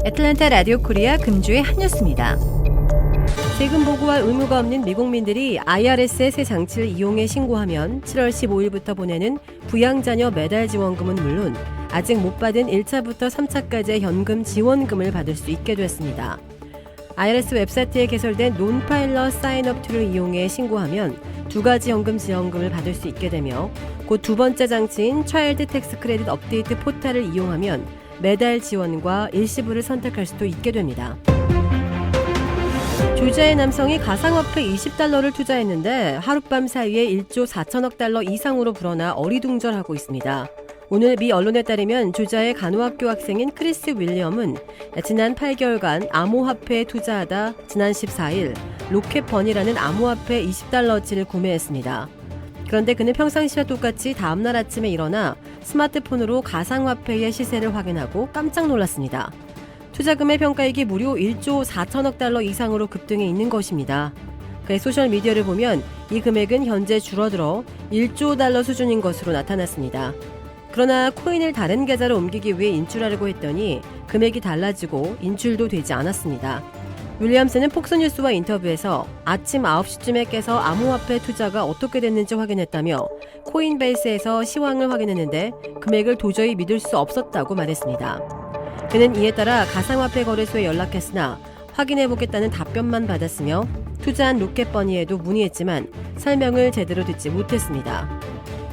애틀랜타 라디오 코리아 금주의 한 뉴스입니다. 세금 보고할 의무가 없는 미국민들이 IRS의 새 장치를 이용해 신고하면 7월 15일부터 보내는 부양자녀 매달 지원금은 물론 아직 못 받은 1차부터 3차까지의 현금 지원금을 받을 수 있게 됐습니다. IRS 웹사이트에 개설된 논파일럿 사인업 툴을 이용해 신고하면 두 가지 현금 지원금을 받을 수 있게 되며 곧 두 번째 장치인 차일드 텍스 크레딧 업데이트 포탈을 이용하면 매달 지원과 일시불을 선택할 수도 있게 됩니다. 조지아의 남성이 가상화폐 $20를 투자했는데 하룻밤 사이에 1조 4천억 달러 이상으로 불어나 어리둥절하고 있습니다. 오늘 미 언론에 따르면 조지아의 간호학교 학생인 크리스 윌리엄은 지난 8개월간 암호화폐에 투자하다 지난 14일 로켓번이라는 암호화폐 $20어치를 구매했습니다. 그런데 그는 평상시와 똑같이 다음날 아침에 일어나 스마트폰으로 가상화폐의 시세를 확인하고 깜짝 놀랐습니다. 투자금의 평가액이 무려 1조 4천억 달러 이상으로 급등해 있는 것입니다. 그의 소셜미디어를 보면 이 금액은 현재 줄어들어 1조 달러 수준인 것으로 나타났습니다. 그러나 코인을 다른 계좌로 옮기기 위해 인출하려고 했더니 금액이 달라지고 인출도 되지 않았습니다. 윌리엄스는 폭스뉴스와 인터뷰에서 아침 9시쯤에 깨서 암호화폐 투자가 어떻게 됐는지 확인했다며 코인베이스에서 시황을 확인했는데 금액을 도저히 믿을 수 없었다고 말했습니다. 그는 이에 따라 가상화폐 거래소에 연락했으나 확인해보겠다는 답변만 받았으며 투자한 로켓버니에도 문의했지만 설명을 제대로 듣지 못했습니다.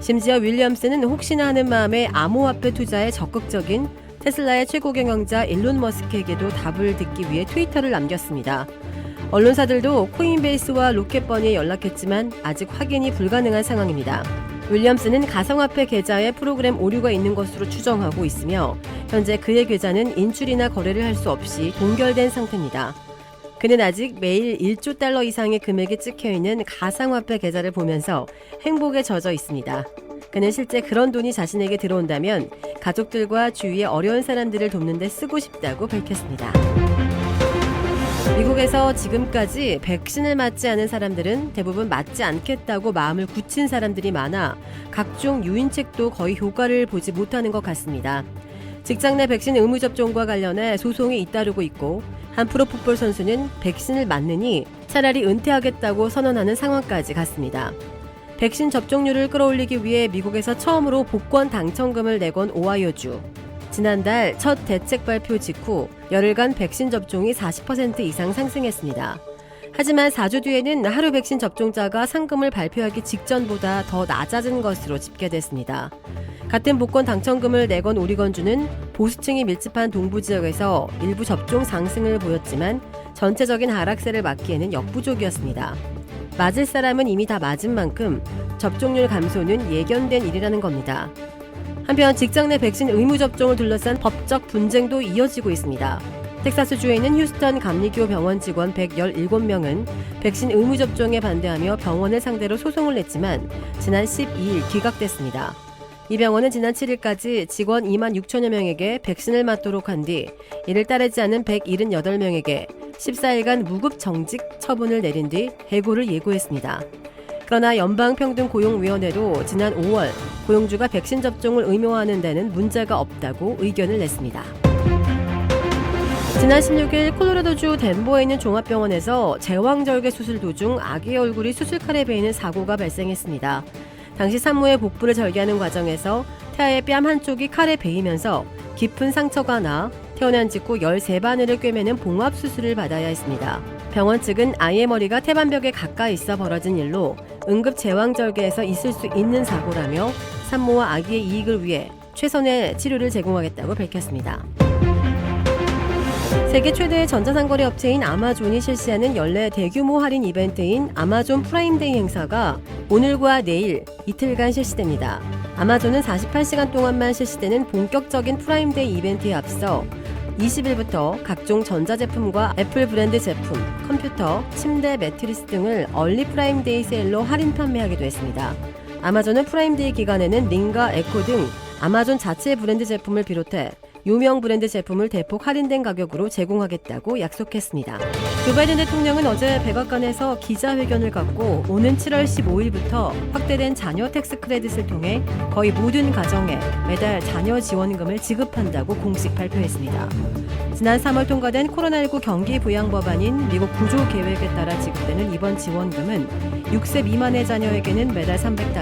심지어 윌리엄스는 혹시나 하는 마음에 암호화폐 투자에 적극적인 테슬라의 최고 경영자 일론 머스크에게도 답을 듣기 위해 트위터를 남겼습니다. 언론사들도 코인베이스와 로켓버니에 연락했지만 아직 확인이 불가능한 상황입니다. 윌리엄스는 가상화폐 계좌에 프로그램 오류가 있는 것으로 추정하고 있으며 현재 그의 계좌는 인출이나 거래를 할 수 없이 동결된 상태입니다. 그는 아직 매일 1조 달러 이상의 금액이 찍혀있는 가상화폐 계좌를 보면서 행복에 젖어 있습니다. 그는 실제 그런 돈이 자신에게 들어온다면 가족들과 주위의 어려운 사람들을 돕는 데 쓰고 싶다고 밝혔습니다. 미국에서 지금까지 백신을 맞지 않은 사람들은 대부분 맞지 않겠다고 마음을 굳힌 사람들이 많아 각종 유인책도 거의 효과를 보지 못하는 것 같습니다. 직장 내 백신 의무 접종과 관련해 소송이 잇따르고 있고 한 프로풋볼 선수는 백신을 맞느니 차라리 은퇴하겠다고 선언하는 상황까지 갔습니다. 백신 접종률을 끌어올리기 위해 미국에서 처음으로 복권 당첨금을 내건 오하이오주. 지난달 첫 대책 발표 직후 열흘간 백신 접종이 40% 이상 상승했습니다. 하지만 4주 뒤에는 하루 백신 접종자가 상금을 발표하기 직전보다 더 낮아진 것으로 집계됐습니다. 같은 복권 당첨금을 내건 오리건주는 보수층이 밀집한 동부 지역에서 일부 접종 상승을 보였지만 전체적인 하락세를 막기에는 역부족이었습니다. 맞을 사람은 이미 다 맞은 만큼 접종률 감소는 예견된 일이라는 겁니다. 한편 직장 내 백신 의무 접종을 둘러싼 법적 분쟁도 이어지고 있습니다. 텍사스주에 있는 휴스턴 감리교 병원 직원 117명은 백신 의무 접종에 반대하며 병원을 상대로 소송을 냈지만 지난 12일 기각됐습니다. 이 병원은 지난 7일까지 직원 2만 6천여 명에게 백신을 맞도록 한 뒤 이를 따르지 않은 178명에게 14일간 무급 정직 처분을 내린 뒤 해고를 예고했습니다. 그러나 연방평등고용위원회도 지난 5월 고용주가 백신 접종을 의무화하는 데는 문제가 없다고 의견을 냈습니다. 지난 16일 콜로라도주 덴버에 있는 종합병원에서 제왕절개 수술 도중 아기의 얼굴이 수술칼에 베이는 사고가 발생했습니다. 당시 산모의 복부를 절개하는 과정에서 태아의 뺨 한쪽이 칼에 베이면서 깊은 상처가 나 태어난 직후 13바늘을 꿰매는 봉합수술을 받아야 했습니다. 병원 측은 아이의 머리가 태반벽에 가까이 있어 벌어진 일로 응급 제왕절개에서 있을 수 있는 사고라며 산모와 아기의 이익을 위해 최선의 치료를 제공하겠다고 밝혔습니다. 세계 최대의 전자상거래 업체인 아마존이 실시하는 연례 대규모 할인 이벤트인 아마존 프라임데이 행사가 오늘과 내일 이틀간 실시됩니다. 아마존은 48시간 동안만 실시되는 본격적인 프라임데이 이벤트에 앞서 20일부터 각종 전자제품과 애플 브랜드 제품, 컴퓨터, 침대, 매트리스 등을 얼리 프라임데이 세일로 할인 판매하기도 했습니다. 아마존은 프라임데이 기간에는 링과 에코 등 아마존 자체 브랜드 제품을 비롯해 유명 브랜드 제품을 대폭 할인된 가격으로 제공하겠다고 약속했습니다. 조 바이든 대통령은 어제 백악관에서 기자회견을 갖고 오는 7월 15일부터 확대된 자녀 텍스 크레딧을 통해 거의 모든 가정에 매달 자녀 지원금을 지급한다고 공식 발표했습니다. 지난 3월 통과된 코로나19 경기 부양 법안인 미국 구조 계획에 따라 지급되는 이번 지원금은 6세 미만의 자녀에게는 매달 $300,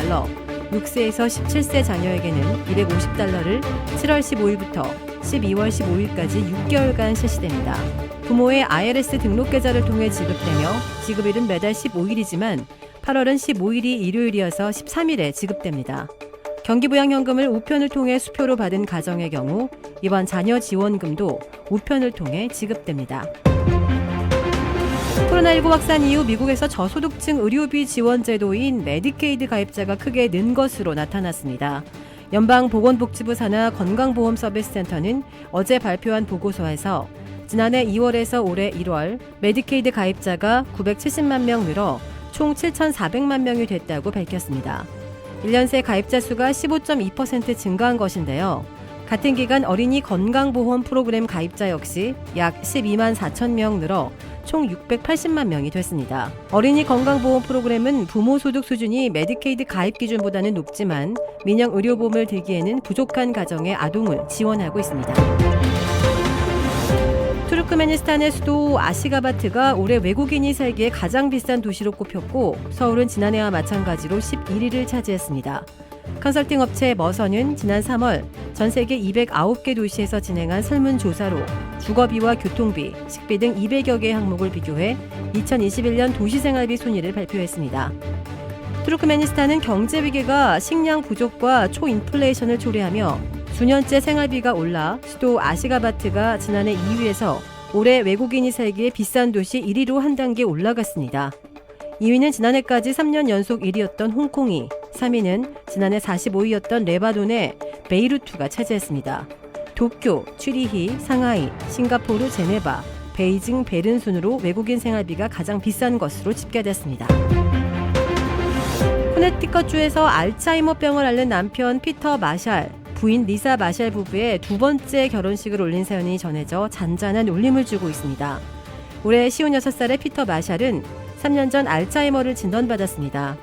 6세에서 17세 자녀에게는 $250를 7월 15일부터 12월 15일까지 6개월간 실시됩니다. 부모의 IRS 등록 계좌를 통해 지급되며 지급일은 매달 15일이지만 8월은 15일이 일요일이어서 13일에 지급됩니다. 경기부양현금을 우편을 통해 수표로 받은 가정의 경우 이번 자녀 지원금도 우편을 통해 지급됩니다. 코로나19 확산 이후 미국에서 저소득층 의료비 지원 제도인 메디케이드 가입자가 크게 는 것으로 나타났습니다. 연방보건복지부 산하 건강보험서비스센터는 어제 발표한 보고서에서 지난해 2월에서 올해 1월 메디케이드 가입자가 970만 명 늘어 총 7,400만 명이 됐다고 밝혔습니다. 1년 새 가입자 수가 15.2% 증가한 것인데요. 같은 기간 어린이 건강보험 프로그램 가입자 역시 약 12만 4천 명 늘어 총 680만 명이 됐습니다. 어린이 건강보험 프로그램은 부모 소득 수준이 메디케이드 가입 기준보다는 높지만 민영 의료보험을 들기에는 부족한 가정의 아동을 지원하고 있습니다. 투르크메니스탄의 수도 아시가바트가 올해 외국인이 살기에 가장 비싼 도시로 꼽혔고 서울은 지난해와 마찬가지로 11위를 차지했습니다. 컨설팅 업체 머선은 지난 3월 전 세계 209개 도시에서 진행한 설문조사로 주거비와 교통비, 식비 등 200여 개의 항목을 비교해 2021년 도시생활비 순위를 발표했습니다. 투르크메니스탄은 경제위기가 식량 부족과 초인플레이션을 초래하며 수년째 생활비가 올라 수도 아시가바트가 지난해 2위에서 올해 외국인이 살기에 비싼 도시 1위로 한 단계 올라갔습니다. 2위는 지난해까지 3년 연속 1위였던 홍콩이, 3위는 지난해 45위였던 레바논의 베이루트가 차지했습니다. 도쿄, 취리히, 상하이, 싱가포르, 제네바, 베이징, 베른 순으로 외국인 생활비가 가장 비싼 것으로 집계됐습니다. 코네티컷주에서 알츠하이머병을 앓는 남편 피터 마샬, 부인 리사 마샬 부부의 두 번째 결혼식을 올린 사연이 전해져 잔잔한 울림을 주고 있습니다. 올해 56살의 피터 마샬은 3년 전 알츠하이머를 진단받았습니다.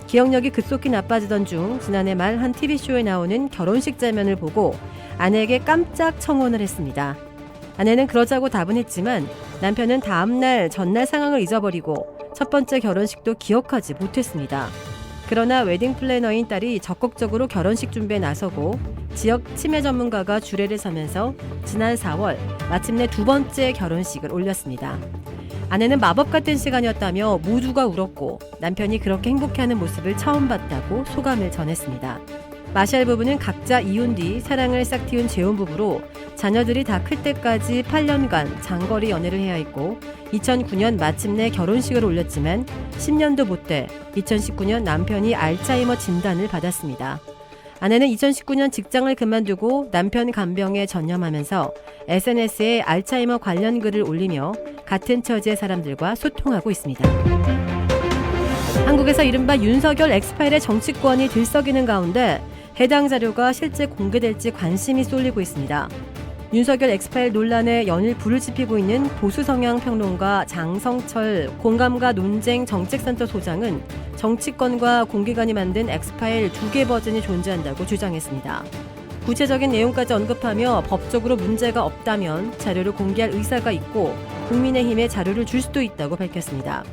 기억력이 급속히 나빠지던 중 지난해 말 한 TV쇼에 나오는 결혼식 장면을 보고 아내에게 깜짝 청혼을 했습니다. 아내는 그러자고 답은 했지만 남편은 다음날 전날 상황을 잊어버리고 첫 번째 결혼식도 기억하지 못했습니다. 그러나 웨딩 플래너인 딸이 적극적으로 결혼식 준비에 나서고 지역 치매 전문가가 주례를 서면서 지난 4월 마침내 두 번째 결혼식을 올렸습니다. 아내는 마법 같은 시간이었다며 모두가 울었고 남편이 그렇게 행복해하는 모습을 처음 봤다고 소감을 전했습니다. 마샬 부부는 각자 이혼 뒤 사랑을 싹틔운 재혼 부부로 자녀들이 다 클 때까지 8년간 장거리 연애를 해야 했고 2009년 마침내 결혼식을 올렸지만 10년도 못 돼 2019년 남편이 알츠하이머 진단을 받았습니다. 아내는 2019년 직장을 그만두고 남편 간병에 전념하면서 SNS에 알츠하이머 관련 글을 올리며 같은 처지의 사람들과 소통하고 있습니다. 한국에서 이른바 윤석열 엑스파일의 정치권이 들썩이는 가운데 해당 자료가 실제 공개될지 관심이 쏠리고 있습니다. 윤석열 엑스파일 논란에 연일 불을 지피고 있는 보수 성향 평론가 장성철 공감과 논쟁 정책센터 소장은 정치권과 공기관이 만든 엑스파일 2개 버전이 존재한다고 주장했습니다. 구체적인 내용까지 언급하며 법적으로 문제가 없다면 자료를 공개할 의사가 있고 국민의힘에 자료를 줄 수도 있다고 밝혔습니다.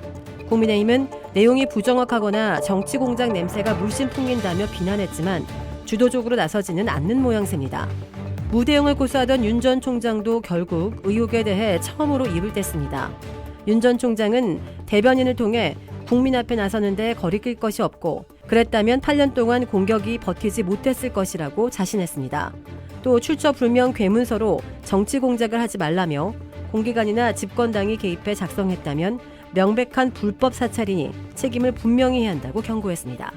국민의힘은 내용이 부정확하거나 정치공작 냄새가 물씬 풍긴다며 비난했지만 주도적으로 나서지는 않는 모양새입니다. 무대응을 고수하던 윤 전 총장도 결국 의혹에 대해 처음으로 입을 뗐습니다. 윤 전 총장은 대변인을 통해 국민 앞에 나서는데 거리낄 것이 없고 그랬다면 8년 동안 공격이 버티지 못했을 것이라고 자신했습니다. 또 출처 불명 괴문서로 정치 공작을 하지 말라며 공기관이나 집권당이 개입해 작성했다면 명백한 불법 사찰이니 책임을 분명히 해야 한다고 경고했습니다.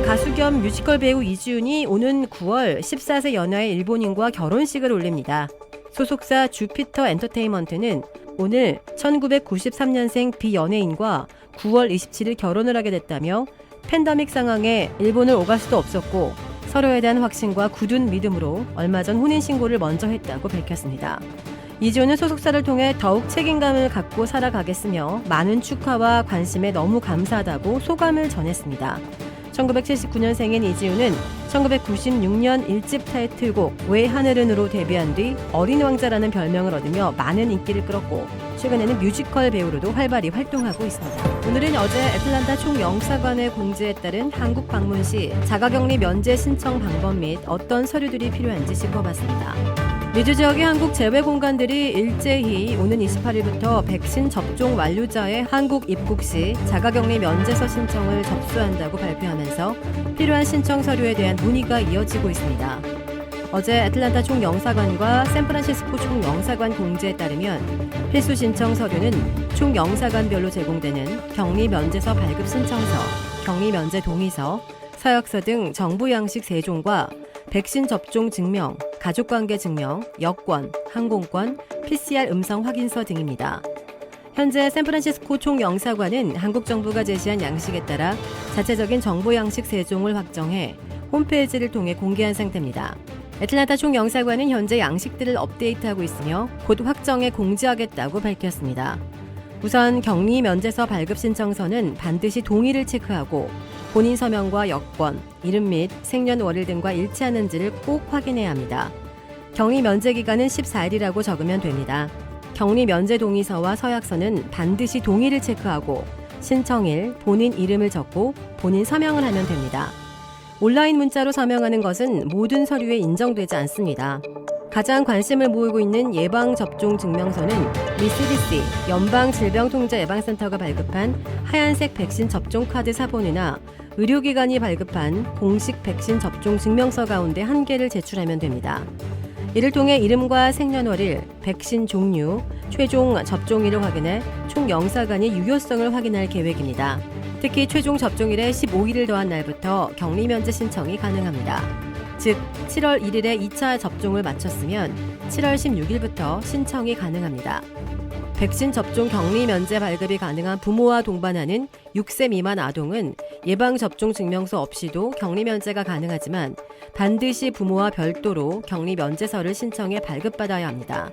가수 겸 뮤지컬 배우 이지훈이 오는 9월 14세 연하의 일본인과 결혼식을 올립니다. 소속사 주피터 엔터테인먼트는 오늘 1993년생 비연예인과 9월 27일 결혼을 하게 됐다며 팬데믹 상황에 일본을 오갈 수도 없었고 서로에 대한 확신과 굳은 믿음으로 얼마 전 혼인신고를 먼저 했다고 밝혔습니다. 이지호는 소속사를 통해 더욱 책임감을 갖고 살아가겠으며 많은 축하와 관심에 너무 감사하다고 소감을 전했습니다. 1979년생인 이지호는 1996년 1집 타이틀곡 왜 하늘은으로 데뷔한 뒤 어린 왕자라는 별명을 얻으며 많은 인기를 끌었고 최근에는 뮤지컬 배우로도 활발히 활동하고 있습니다. 오늘은 어제 애틀랜타 총영사관의 공지에 따른 한국 방문 시 자가격리 면제 신청 방법 및 어떤 서류들이 필요한지 짚어봤습니다. 미주 지역의 한국 재외 공간들이 일제히 오는 28일부터 백신 접종 완료자의 한국 입국 시 자가격리 면제서 신청을 접수한다고 발표하면서 필요한 신청 서류에 대한 문의가 이어지고 있습니다. 어제 애틀랜타 총영사관과 샌프란시스코 총영사관 공지에 따르면 필수 신청 서류는 총영사관별로 제공되는 격리 면제서 발급 신청서, 격리 면제 동의서, 서약서 등 정부 양식 3종과 백신 접종 증명, 가족관계 증명, 여권, 항공권, PCR 음성 확인서 등입니다. 현재 샌프란시스코 총영사관은 한국 정부가 제시한 양식에 따라 자체적인 정보 양식 3종을 확정해 홈페이지를 통해 공개한 상태입니다. 애틀랜타 총영사관은 현재 양식들을 업데이트하고 있으며 곧 확정해 공지하겠다고 밝혔습니다. 우선 격리 면제서 발급 신청서는 반드시 동의를 체크하고 본인 서명과 여권, 이름 및 생년월일 등과 일치하는지를 꼭 확인해야 합니다. 격리 면제 기간은 14일이라고 적으면 됩니다. 격리 면제 동의서와 서약서는 반드시 동의를 체크하고 신청일, 본인 이름을 적고 본인 서명을 하면 됩니다. 온라인 문자로 서명하는 것은 모든 서류에 인정되지 않습니다. 가장 관심을 모으고 있는 예방접종 증명서는 미 CDC 연방질병통제예방센터가 발급한 하얀색 백신 접종 카드 사본이나 의료기관이 발급한 공식 백신 접종 증명서 가운데 한 개를 제출하면 됩니다. 이를 통해 이름과 생년월일, 백신 종류, 최종 접종일을 확인해 총영사관이 유효성을 확인할 계획입니다. 특히 최종 접종일에 15일을 더한 날부터 격리 면제 신청이 가능합니다. 즉 7월 1일에 2차 접종을 마쳤으면 7월 16일부터 신청이 가능합니다. 백신 접종 격리 면제 발급이 가능한 부모와 동반하는 6세 미만 아동은 예방접종 증명서 없이도 격리 면제가 가능하지만 반드시 부모와 별도로 격리 면제서를 신청해 발급받아야 합니다.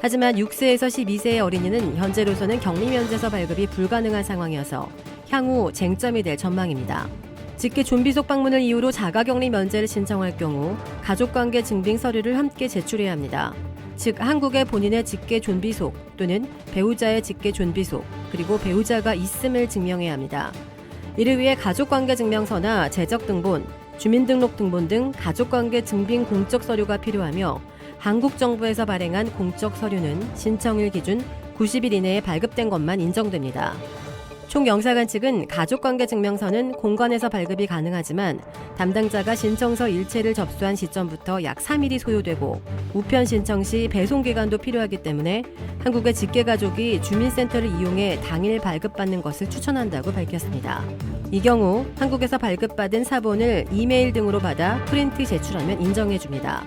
하지만 6세에서 12세의 어린이는 현재로서는 격리 면제서 발급이 불가능한 상황이어서 향후 쟁점이 될 전망입니다. 직계 존비속 방문을 이유로 자가격리 면제를 신청할 경우 가족관계 증빙 서류를 함께 제출해야 합니다. 즉 한국에 본인의 직계 존비속 또는 배우자의 직계 존비속 그리고 배우자가 있음을 증명해야 합니다. 이를 위해 가족관계 증명서나 재적등본, 주민등록등본 등 가족관계 증빙 공적 서류가 필요하며 한국 정부에서 발행한 공적 서류는 신청일 기준 90일 이내에 발급된 것만 인정됩니다. 총영사관 측은 가족관계 증명서는 공관에서 발급이 가능하지만 담당자가 신청서 일체를 접수한 시점부터 약 3일이 소요되고 우편 신청 시 배송 기간도 필요하기 때문에 한국의 직계가족이 주민센터를 이용해 당일 발급받는 것을 추천한다고 밝혔습니다. 이 경우 한국에서 발급받은 사본을 이메일 등으로 받아 프린트 제출하면 인정해줍니다.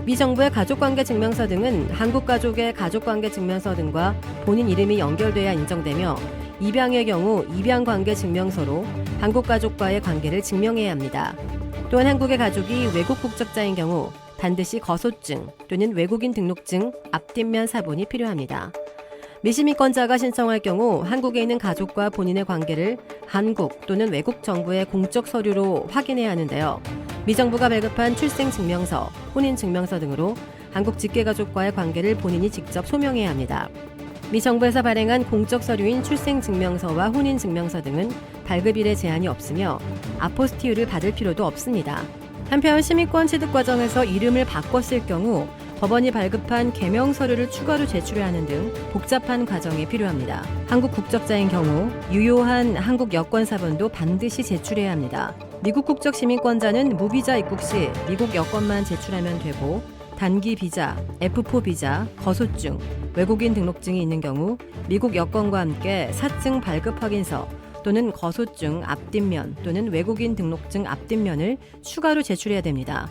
미 정부의 가족관계 증명서 등은 한국 가족의 가족관계 증명서 등과 본인 이름이 연결돼야 인정되며 입양의 경우 입양관계 증명서로 한국 가족과의 관계를 증명해야 합니다. 또한 한국의 가족이 외국 국적자인 경우 반드시 거소증 또는 외국인 등록증 앞뒷면 사본이 필요합니다. 미시민권자가 신청할 경우 한국에 있는 가족과 본인의 관계를 한국 또는 외국 정부의 공적 서류로 확인해야 하는데요. 미 정부가 발급한 출생증명서, 혼인증명서 등으로 한국 직계가족과의 관계를 본인이 직접 소명해야 합니다. 미 정부에서 발행한 공적 서류인 출생증명서와 혼인증명서 등은 발급일에 제한이 없으며 아포스티유를 받을 필요도 없습니다. 한편 시민권 취득 과정에서 이름을 바꿨을 경우 법원이 발급한 개명 서류를 추가로 제출해야 하는 등 복잡한 과정이 필요합니다. 한국 국적자인 경우 유효한 한국 여권 사본도 반드시 제출해야 합니다. 미국 국적 시민권자는 무비자 입국 시 미국 여권만 제출하면 되고 단기 비자, F4 비자, 거소증, 외국인 등록증이 있는 경우 미국 여권과 함께 사증 발급 확인서 또는 거소증 앞뒷면 또는 외국인 등록증 앞뒷면을 추가로 제출해야 됩니다.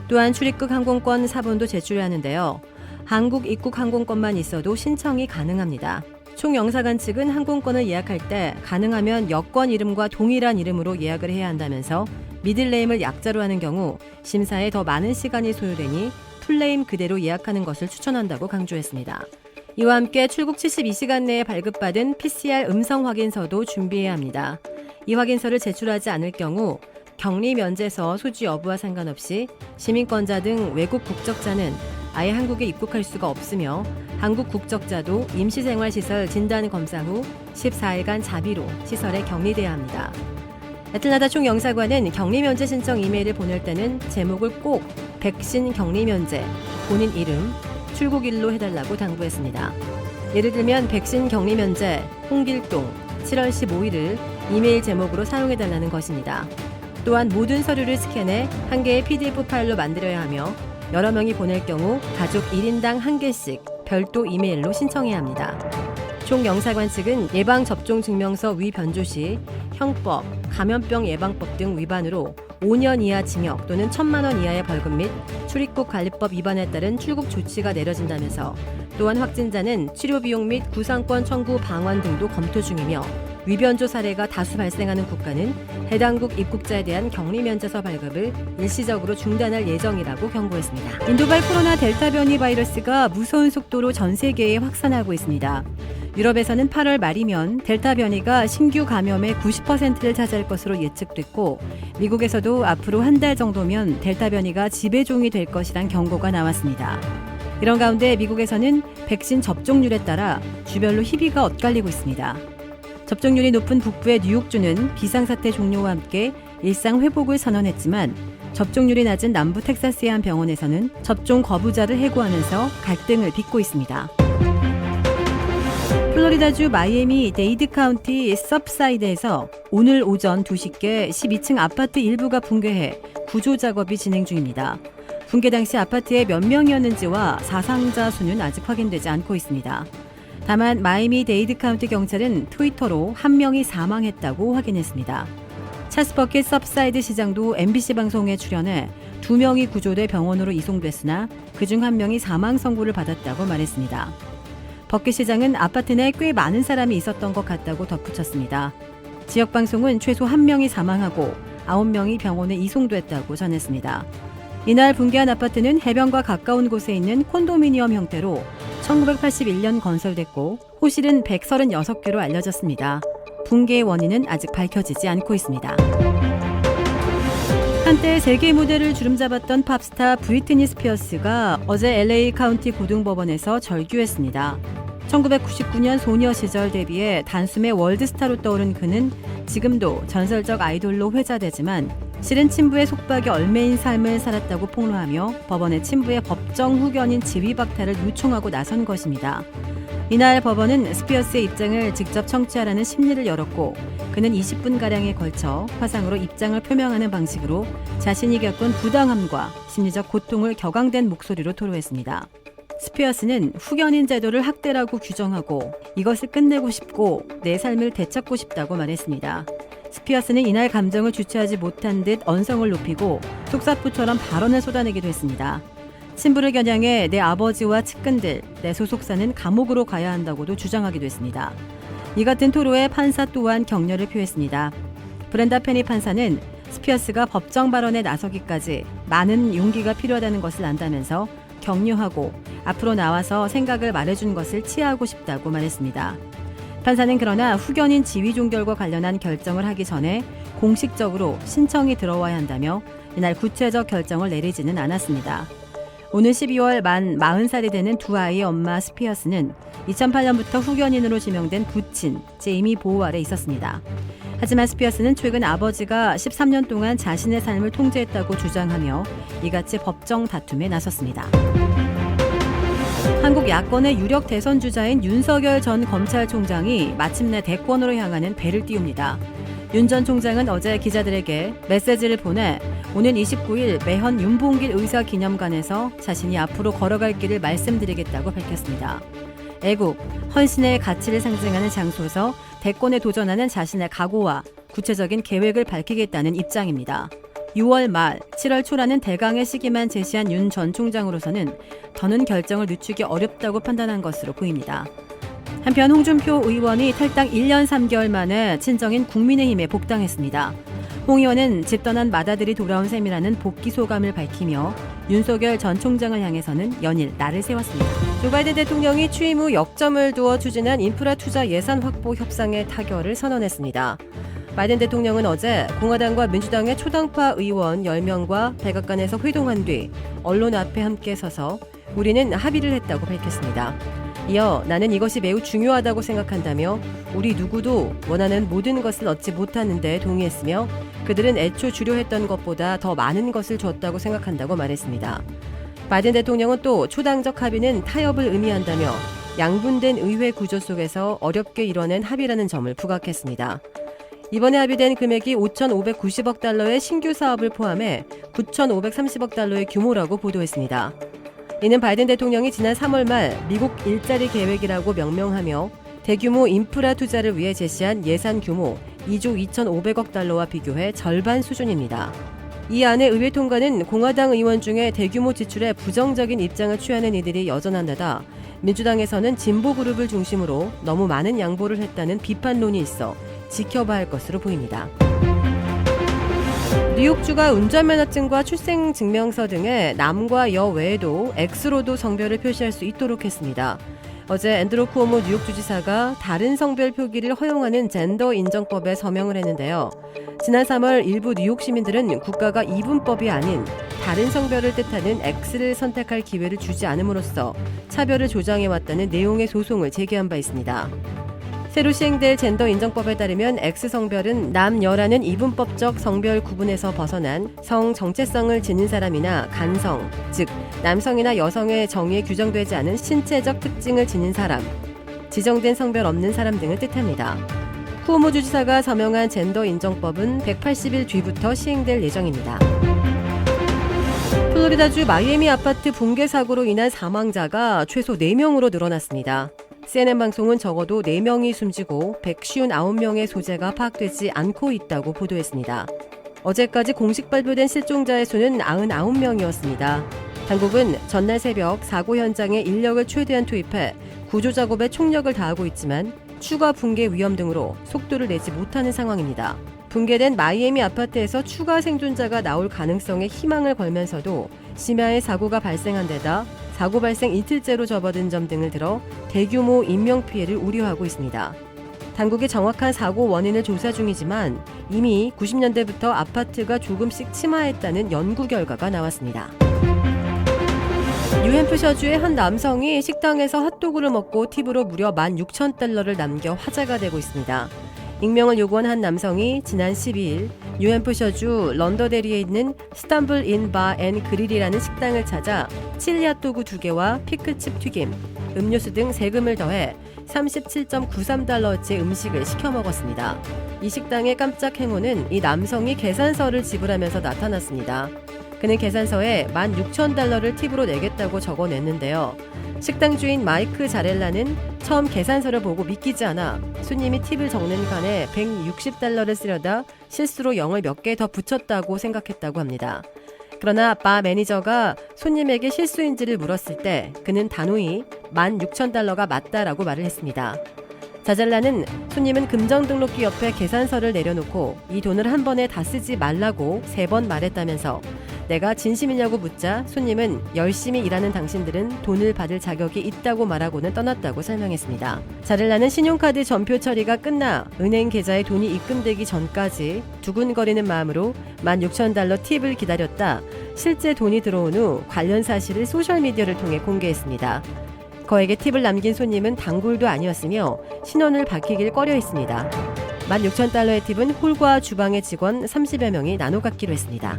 또한 출입국 항공권 사본도 제출해야 하는데요. 한국 입국 항공권만 있어도 신청이 가능합니다. 총영사관 측은 항공권을 예약할 때 가능하면 여권 이름과 동일한 이름으로 예약을 해야 한다면서 미들네임을 약자로 하는 경우 심사에 더 많은 시간이 소요되니 풀네임 그대로 예약하는 것을 추천한다고 강조했습니다. 이와 함께 출국 72시간 내에 발급받은 PCR 음성 확인서도 준비해야 합니다. 이 확인서를 제출하지 않을 경우 격리 면제서 소지 여부와 상관없이 시민권자 등 외국 국적자는 아예 한국에 입국할 수가 없으며 한국 국적자도 임시생활시설 진단검사 후 14일간 자비로 시설에 격리돼야 합니다. 애틀란타 총영사관은 격리면제 신청 이메일을 보낼 때는 제목을 꼭 백신 격리면제, 본인 이름, 출국일로 해달라고 당부했습니다. 예를 들면 백신 격리면제, 홍길동, 7월 15일을 이메일 제목으로 사용해달라는 것입니다. 또한 모든 서류를 스캔해 한 개의 PDF 파일로 만들어야 하며 여러 명이 보낼 경우 가족 1인당 한 개씩 별도 이메일로 신청해야 합니다. 총영사관 측은 예방접종증명서 위변조 시 형법, 감염병 예방법 등 위반으로 5년 이하 징역 또는 1,000만 원 이하의 벌금 및 출입국 관리법 위반에 따른 출국 조치가 내려진다면서 또한 확진자는 치료비용 및 구상권 청구 방안 등도 검토 중이며 위변조 사례가 다수 발생하는 국가는 해당국 입국자에 대한 격리면제서 발급을 일시적으로 중단할 예정이라고 경고했습니다. 인도발 코로나 델타 변이 바이러스가 무서운 속도로 전 세계에 확산하고 있습니다. 유럽에서는 8월 말이면 델타 변이가 신규 감염의 90%를 차지할 것으로 예측됐고 미국에서도 앞으로 한 달 정도면 델타 변이가 지배종이 될 것이란 경고가 나왔습니다. 이런 가운데 미국에서는 백신 접종률에 따라 주별로 희비가 엇갈리고 있습니다. 접종률이 높은 북부의 뉴욕주는 비상사태 종료와 함께 일상 회복을 선언했지만 접종률이 낮은 남부 텍사스의 한 병원에서는 접종 거부자를 해고하면서 갈등을 빚고 있습니다. 플로리다주 마이애미 데이드 카운티 서브사이드에서 오늘 오전 2시께 12층 아파트 일부가 붕괴해 구조 작업이 진행 중입니다. 붕괴 당시 아파트에 몇 명이었는지와 사상자 수는 아직 확인되지 않고 있습니다. 다만 마이애미 데이드 카운티 경찰은 트위터로 한 명이 사망했다고 확인했습니다. 찰스 버킷 서브사이드 시장도 MBC 방송에 출연해 2명이 구조돼 병원으로 이송됐으나 그중 1명이 사망 선고를 받았다고 말했습니다. 버킷 시장은 아파트 내 꽤 많은 사람이 있었던 것 같다고 덧붙였습니다. 지역 방송은 최소 1명이 사망하고 9명이 병원에 이송됐다고 전했습니다. 이날 붕괴한 아파트는 해변과 가까운 곳에 있는 콘도미니엄 형태로 1981년 건설됐고 호실은 136개로 알려졌습니다. 붕괴의 원인은 아직 밝혀지지 않고 있습니다. 한때 세계 무대를 주름잡았던 팝스타 브리트니 스피어스가 어제 LA 카운티 고등법원에서 절규했습니다. 1999년 소녀 시절 데뷔해 단숨에 월드스타로 떠오른 그는 지금도 전설적 아이돌로 회자되지만 실은 친부의 속박에 얽매인 삶을 살았다고 폭로하며 법원에 친부의 법정 후견인 지위 박탈을 요청하고 나선 것입니다. 이날 법원은 스피어스의 입장을 직접 청취하라는 심리를 열었고 그는 20분가량에 걸쳐 화상으로 입장을 표명하는 방식으로 자신이 겪은 부당함과 심리적 고통을 격앙된 목소리로 토로했습니다. 스피어스는 후견인 제도를 학대라고 규정하고 이것을 끝내고 싶고 내 삶을 되찾고 싶다고 말했습니다. 스피어스는 이날 감정을 주체하지 못한 듯 언성을 높이고 속사포처럼 발언을 쏟아내기도 했습니다. 친부를 겨냥해 내 아버지와 측근들, 내 소속사는 감옥으로 가야 한다고도 주장하기도 했습니다. 이 같은 토로에 판사 또한 격려를 표했습니다. 브렌다 페니 판사는 스피어스가 법정 발언에 나서기까지 많은 용기가 필요하다는 것을 안다면서 격려하고 앞으로 나와서 생각을 말해준 것을 치하하고 싶다고 말했습니다. 판사는 그러나 후견인 지위 종결과 관련한 결정을 하기 전에 공식적으로 신청이 들어와야 한다며 이날 구체적 결정을 내리지는 않았습니다. 오늘 12월 만 40살이 되는 두 아이의 엄마 스피어스는 2008년부터 후견인으로 지명된 부친 제이미 보호 아래 있었습니다. 하지만 스피어스는 최근 아버지가 13년 동안 자신의 삶을 통제했다고 주장하며 이같이 법정 다툼에 나섰습니다. 한국 야권의 유력 대선 주자인 윤석열 전 검찰총장이 마침내 대권으로 향하는 배를 띄웁니다. 윤 전 총장은 어제 기자들에게 메시지를 보내 오는 29일 매현 윤봉길 의사 기념관에서 자신이 앞으로 걸어갈 길을 말씀드리겠다고 밝혔습니다. 애국, 헌신의 가치를 상징하는 장소에서 대권에 도전하는 자신의 각오와 구체적인 계획을 밝히겠다는 입장입니다. 6월 말, 7월 초라는 대강의 시기만 제시한 윤 전 총장으로서는 더는 결정을 늦추기 어렵다고 판단한 것으로 보입니다. 한편 홍준표 의원이 탈당 1년 3개월 만에 친정인 국민의힘에 복당했습니다. 홍 의원은 집 떠난 맏아들이 돌아온 셈이라는 복귀 소감을 밝히며 윤석열 전 총장을 향해서는 연일 날을 세웠습니다. 조 바이든 대통령이 취임 후 역점을 두어 추진한 인프라 투자 예산 확보 협상의 타결을 선언했습니다. 바이든 대통령은 어제 공화당과 민주당의 초당파 의원 10명과 백악관에서 회동한 뒤 언론 앞에 함께 서서 우리는 합의를 했다고 밝혔습니다. 이어 나는 이것이 매우 중요하다고 생각한다며 우리 누구도 원하는 모든 것을 얻지 못하는데 동의했으며 그들은 애초 주려했던 것보다 더 많은 것을 줬다고 생각한다고 말했습니다. 바이든 대통령은 또 초당적 합의는 타협을 의미한다며 양분된 의회 구조 속에서 어렵게 이뤄낸 합의라는 점을 부각했습니다. 이번에 합의된 금액이 5,590억 달러의 신규 사업을 포함해 9,530억 달러의 규모라고 보도했습니다. 이는 바이든 대통령이 지난 3월 말 미국 일자리 계획이라고 명명하며 대규모 인프라 투자를 위해 제시한 예산 규모 2조 2,500억 달러와 비교해 절반 수준입니다. 이 안의 의회 통과는 공화당 의원 중에 대규모 지출에 부정적인 입장을 취하는 이들이 여전한 데다 민주당에서는 진보 그룹을 중심으로 너무 많은 양보를 했다는 비판론이 있어 지켜봐야 할 것으로 보입니다. 뉴욕주가 운전면허증과 출생증명서 등의 남과 여 외에도 X로도 성별을 표시할 수 있도록 했습니다. 어제 앤드루 쿠오모 뉴욕주지사가 다른 성별 표기를 허용하는 젠더 인정법에 서명을 했는데요. 지난 3월 일부 뉴욕 시민들은 국가가 이분법이 아닌 다른 성별을 뜻하는 X를 선택할 기회를 주지 않음으로써 차별을 조장해왔다는 내용의 소송을 제기한 바 있습니다. 새로 시행될 젠더 인정법에 따르면 X성별은 남, 여라는 이분법적 성별 구분에서 벗어난 성 정체성을 지닌 사람이나 간성, 즉 남성이나 여성의 정의에 규정되지 않은 신체적 특징을 지닌 사람, 지정된 성별 없는 사람 등을 뜻합니다. 쿠오모 주지사가 서명한 젠더 인정법은 180일 뒤부터 시행될 예정입니다. 플로리다주 마이애미 아파트 붕괴 사고로 인한 사망자가 최소 4명으로 늘어났습니다. CNN 방송은 적어도 4명이 숨지고 159명의 소재가 파악되지 않고 있다고 보도했습니다. 어제까지 공식 발표된 실종자의 수는 99명이었습니다. 당국은 전날 새벽 사고 현장에 인력을 최대한 투입해 구조 작업에 총력을 다하고 있지만 추가 붕괴 위험 등으로 속도를 내지 못하는 상황입니다. 붕괴된 마이애미 아파트에서 추가 생존자가 나올 가능성에 희망을 걸면서도 심야에 사고가 발생한 데다 사고 발생 이틀째로 접어든 점 등을 들어 대규모 인명피해를 우려하고 있습니다. 당국이 정확한 사고 원인을 조사 중이지만 이미 90년대부터 아파트가 조금씩 침하했다는 연구 결과가 나왔습니다. 뉴햄프셔주의 한 남성이 식당에서 핫도그를 먹고 팁으로 무려 16,000달러를 남겨 화제가 되고 있습니다. 익명을 요구한 한 남성이 지난 12일 뉴햄프셔주 런더데리에 있는 스탄불 인 바 앤 그릴이라는 식당을 찾아 칠리 핫도그 2개와 피클칩 튀김, 음료수 등 세금을 더해 37.93달러어치의 음식을 시켜 먹었습니다. 이 식당의 깜짝 행운은 이 남성이 계산서를 지불하면서 나타났습니다. 그는 계산서에 16,000달러를 팁으로 내겠다고 적어냈는데요. 식당 주인 마이크 자렐라는 처음 계산서를 보고 믿기지 않아 손님이 팁을 적는 칸에 160달러를 쓰려다 실수로 0을 몇 개 더 붙였다고 생각했다고 합니다. 그러나 바 매니저가 손님에게 실수인지를 물었을 때 그는 단호히 16,000달러가 맞다라고 말을 했습니다. 자잘라는 손님은 금전등록기 옆에 계산서를 내려놓고 이 돈을 한 번에 다 쓰지 말라고 3번 말했다면서 내가 진심이냐고 묻자 손님은 열심히 일하는 당신들은 돈을 받을 자격이 있다고 말하고는 떠났다고 설명했습니다. 자렐라는 신용카드 전표 처리가 끝나 은행 계좌에 돈이 입금되기 전까지 두근거리는 마음으로 16,000달러 팁을 기다렸다. 실제 돈이 들어온 후 관련 사실을 소셜미디어를 통해 공개했습니다. 거액의 팁을 남긴 손님은 단골도 아니었으며 신원을 밝히길 꺼려했습니다. 16,000달러의 팁은 홀과 주방의 직원 30여 명이 나눠 갖기로 했습니다.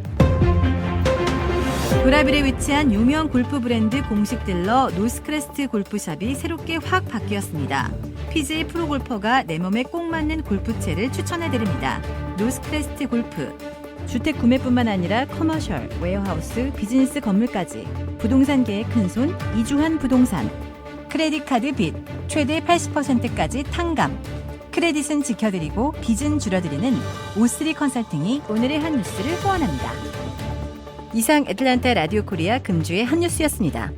도라빌에 위치한 유명 골프 브랜드 공식 딜러 노스크레스트 골프샵이 새롭게 확 바뀌었습니다. PGA 프로골퍼가 내 몸에 꼭 맞는 골프채를 추천해드립니다. 노스크레스트 골프. 주택 구매뿐만 아니라 커머셜, 웨어하우스, 비즈니스 건물까지 부동산계의 큰손 이주한 부동산. 크레딧 카드 빚 최대 80%까지 탕감. 크레딧은 지켜드리고 빚은 줄여드리는 O3 컨설팅이 오늘의 한 뉴스를 후원합니다. 이상 애틀랜타 라디오 코리아 금주의 한 뉴스였습니다.